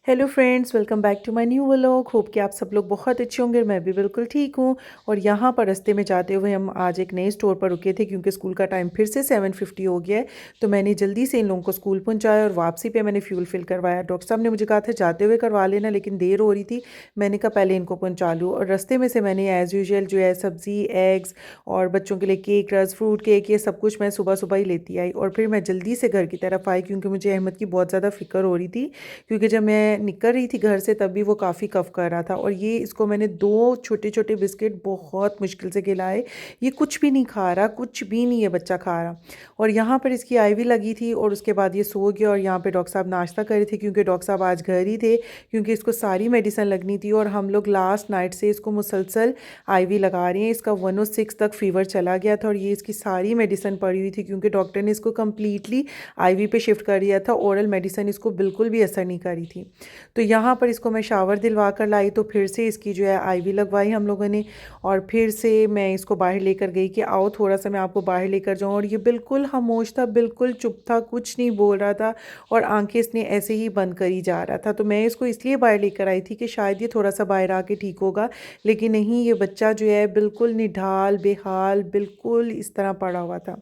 Hello friends, welcome back to my new vlog. Hope कि आप सब लोग बहुत अच्छे होंगे और मैं भी बिल्कुल ठीक हूँ। और यहाँ पर रास्ते में जाते हुए हम आज एक नए स्टोर पर रुके थे क्योंकि स्कूल का टाइम फिर से 7:50 हो गया है। तो मैंने जल्दी से इन लोगों को स्कूल पहुँचाया और वापसी पे मैंने फ्यूल फिल करवाया। डॉक्टर साहब ने मुझे कहा था जाते हुए करवा लेना, लेकिन देर हो रही थी। मैंने कहा पहले इनको पहुँचा लूँ। और रास्ते में से मैंने एज़ यूजुअल जो है सब्ज़ी, एग्स और बच्चों के लिए केक, रस, फ्रूट केक, ये सब कुछ मैं सुबह सुबह ही लेती आई। और फिर मैं जल्दी से घर की तरफ आई क्योंकि मुझे अहमद की बहुत ज़्यादा फ़िक्र हो रही थी, क्योंकि जब मैं निकल रही थी घर से तब भी वो काफ़ी कफ़ कर रहा था। और ये इसको मैंने 2 छोटे-छोटे बिस्किट बहुत मुश्किल से खिलाए। ये कुछ भी नहीं खा रहा, कुछ भी नहीं ये बच्चा खा रहा। और यहाँ पर इसकी आईवी लगी थी और उसके बाद ये सो गया। और यहाँ पे डॉक्टर साहब नाश्ता कर रहे थे क्योंकि डॉक्टर साहब आज घर ही थे, क्योंकि इसको सारी मेडिसिन लगनी थी। और हम लोग लास्ट नाइट से इसको मुसलसल आईवी लगा रहे हैं। इसका 106 तक फ़ीवर चला गया था और ये इसकी सारी मेडिसिन पड़ी हुई थी क्योंकि डॉक्टर ने इसको कम्प्लीटली आईवी पे शिफ्ट कर दिया था। ओरल मेडिसिन इसको बिल्कुल भी असर नहीं करी थी। तो यहाँ पर इसको मैं शावर दिलवा कर लाई, तो फिर से इसकी जो है आईवी लगवाई हम लोगों ने। और फिर से मैं इसको बाहर लेकर गई कि आओ थोड़ा सा मैं आपको बाहर लेकर जाऊँ। और ये बिल्कुल खामोश था, बिल्कुल चुप था, कुछ नहीं बोल रहा था और आंखें इसने ऐसे ही बंद करी जा रहा था। तो मैं इसको इसलिए बाहर लेकर आई थी कि शायद ये थोड़ा सा बाहर आके ठीक होगा, लेकिन नहीं, ये बच्चा जो है बिल्कुल निढाल बेहाल बिल्कुल इस तरह पड़ा हुआ था।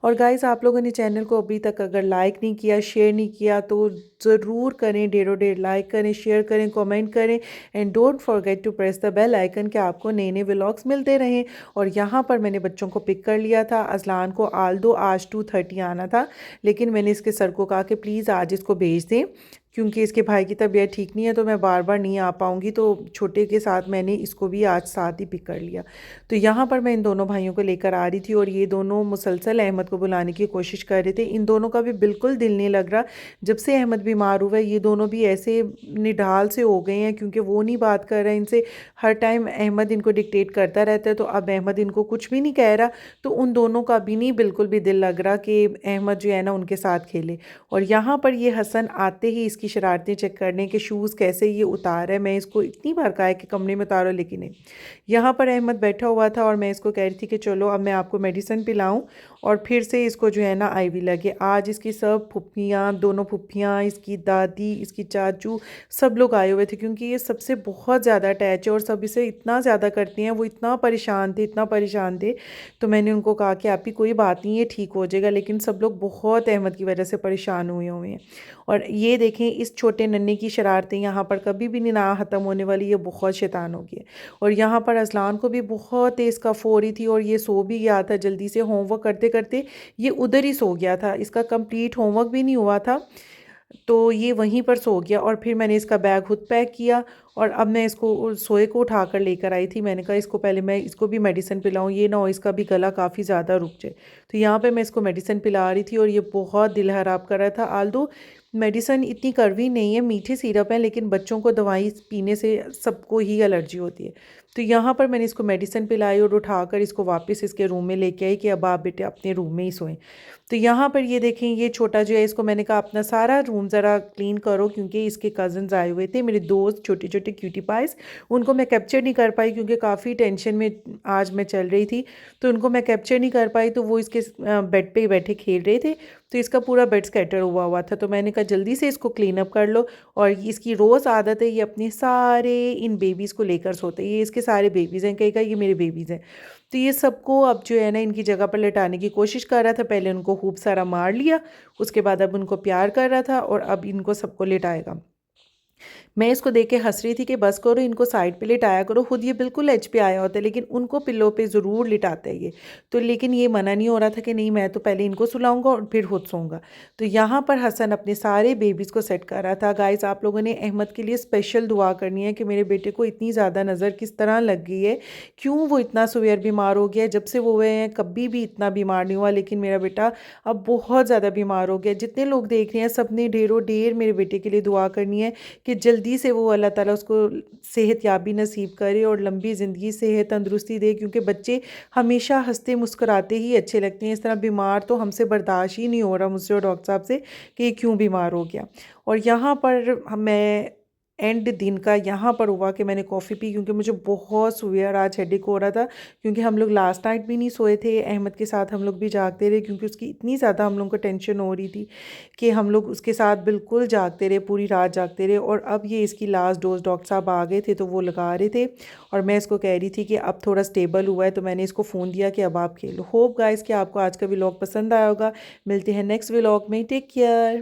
और गाइस, आप लोगों ने चैनल को अभी तक अगर लाइक नहीं किया, शेयर नहीं किया, तो ज़रूर करें। डेढ़ों डेढ़ लाइक करें, शेयर करें, कमेंट करें and don't forget to press the bell icon कि आपको नए नए व्लॉग्स मिलते रहें। और यहाँ पर मैंने बच्चों को पिक कर लिया था। अजलान को आल्दो आज 2:30 आना था, लेकिन मैंने इसके सर को कहा कि प्लीज़ आज इसको भेज दें क्योंकि इसके भाई की तबीयत ठीक नहीं है, तो मैं बार बार नहीं आ पाऊँगी। तो छोटे के साथ मैंने इसको भी आज साथ ही पिक कर लिया। तो यहाँ पर मैं इन दोनों भाइयों को लेकर आ रही थी और ये दोनों मुसलसल अहमद को बुलाने की कोशिश कर रहे थे। इन दोनों का भी बिल्कुल दिल नहीं लग रहा। जब से अहमद बीमार हुआ है ये दोनों भी ऐसे निढाल से हो गए हैं क्योंकि वो नहीं बात कर रहे हैं इनसे। हर टाइम अहमद इनको डिक्टेट करता रहता है, तो अब अहमद इनको कुछ भी नहीं कह रहा। तो उन दोनों का भी नहीं बिल्कुल भी दिल लग रहा कि अहमद जो है ना उनके साथ खेले। और यहाँ पर ये हसन आते ही इसकी शरारतें चेक करने के शूज़ कैसे ये उतार है। मैं इसको इतनी बार कहा है कि कमरे में उतारो, लेकिन नहीं। यहाँ पर अहमद बैठा हुआ था और मैं इसको कह रही थी कि चलो अब मैं आपको मेडिसिन पिलाऊं और फिर से इसको जो है ना आईवी लगे। आज इसकी सब फुप्पियाँ, दोनों फुप्पियाँ, इसकी दादी, इसकी चाचू, सब लोग आए हुए थे क्योंकि ये सबसे बहुत ज़्यादा अटैच है और सब इसे इतना ज़्यादा करती हैं। वो इतना परेशान थे, इतना परेशान थे। तो मैंने उनको कहा कि आपकी कोई बात नहीं, ये ठीक हो जाएगा, लेकिन सब लोग बहुत अहमद की वजह से परेशान हुए हुए हैं। और ये देखें, इस छोटे नन्हे की शरारतें यहाँ पर कभी भी नहीं ना ख़त्म होने वाली। ये बहुत शैतान हो गई। और यहाँ पर अजलान को भी बहुत तेज़ कफ़ हो रही थी और ये सो भी गया था जल्दी से। होमवर्क करते करते ये उधर ही सो गया था, इसका कंप्लीट होमवर्क भी नहीं हुआ था, तो ये वहीं पर सो गया। और फिर मैंने इसका बैग खुद पैक किया और अब मैं इसको सोए को उठा कर लेकर आई थी। मैंने कहा इसको पहले मैं इसको भी मेडिसिन पिलाऊं, ये ना हो इसका भी गला काफ़ी ज़्यादा रुक जाए। तो यहाँ पे मैं इसको मेडिसिन पिला रही थी और ये बहुत दिल ख़राब कर रहा था। आल्दो मेडिसिन इतनी कड़वी नहीं है, मीठे सिरप है, लेकिन बच्चों को दवाई पीने से सबको ही एलर्जी होती है। तो यहाँ पर मैंने इसको मेडिसिन पिलाई और उठाकर इसको वापस इसके रूम में लेके आई कि अब आप बेटे अपने रूम में ही सोएं। तो यहाँ पर ये देखें, ये छोटा जो है इसको मैंने कहा अपना सारा रूम ज़रा क्लीन करो क्योंकि इसके कज़न्स आए हुए थे, मेरे दोस्त, छोटे छोटे क्यूटी पाइस। उनको मैं कैप्चर नहीं कर पाई क्योंकि काफ़ी टेंशन में आज मैं चल रही थी, तो उनको मैं कैप्चर नहीं कर पाई। तो वो इसके बेड पे बैठे खेल रहे थे, तो इसका पूरा बेड स्कैटर हुआ हुआ था। तो मैंने कहा जल्दी से इसको क्लीन अप कर लो। और इसकी रोज़ आदत है ये अपने सारे इन बेबीज़ को लेकर सोते हैं। ये इसके सारे बेबीज़ हैं, कहीं का ये मेरे बेबीज़ हैं। तो ये सबको अब जो है ना इनकी जगह पर लेटाने की कोशिश कर रहा था। पहले उनको खूब सारा मार लिया, उसके बाद अब उनको प्यार कर रहा था और अब इनको सबको लेटाएगा। मैं इसको देख के हंस रही थी कि बस करो, इनको साइड पे लिटाया करो। खुद ये बिल्कुल एज पे आया होता है, लेकिन उनको पिल्लों पे ज़रूर लिटाते हैं ये। तो लेकिन ये मना नहीं हो रहा था कि नहीं, मैं तो पहले इनको सुलाऊंगा और फिर खुद सोऊंगा। तो यहाँ पर हसन अपने सारे बेबीज़ को सेट कर रहा था। गाइस, आप लोगों ने अहमद के लिए स्पेशल दुआ करनी है कि मेरे बेटे को इतनी ज़्यादा नज़र किस तरह लग गई है, क्यों वो इतना सुवेयर बीमार हो गया है। जब से वो हुए हैं कभी भी इतना बीमार नहीं हुआ, लेकिन मेरा बेटा अब बहुत ज़्यादा बीमार हो गया। जितने लोग देख रहे हैं सब ने ढेरों ढेर मेरे बेटे के लिए दुआ करनी है कि जल्दी से वो अल्लाह ताला उसको सेहत याबी नसीब करे और लंबी ज़िंदगी, सेहत, तंदुरुस्ती दे, क्योंकि बच्चे हमेशा हंसते मुस्कुराते ही अच्छे लगते हैं। इस तरह बीमार तो हमसे बर्दाश्त ही नहीं हो रहा, मुझसे और डॉक्टर साहब से, कि ये क्यों बीमार हो गया। और यहाँ पर मैं एंड दिन का यहाँ पर हुआ कि मैंने कॉफ़ी पी क्योंकि मुझे बहुत सीवियर आज हेडेक हो रहा था क्योंकि हम लोग लास्ट नाइट भी नहीं सोए थे। अहमद के साथ हम लोग भी जागते रहे क्योंकि उसकी इतनी ज़्यादा हम लोगों को टेंशन हो रही थी कि हम लोग उसके साथ बिल्कुल जागते रहे, पूरी रात जागते रहे। और अब ये इसकी लास्ट डोज डॉक्टर साहब आ गए थे तो वो लगा रहे थे और मैं इसको कह रही थी कि अब थोड़ा स्टेबल हुआ है तो मैंने इसको फ़ोन दिया कि अब आप खेलो। होप गाइस कि आपको आज का व्लॉग पसंद आया होगा। मिलते हैं नेक्स्ट व्लॉग में। Take care.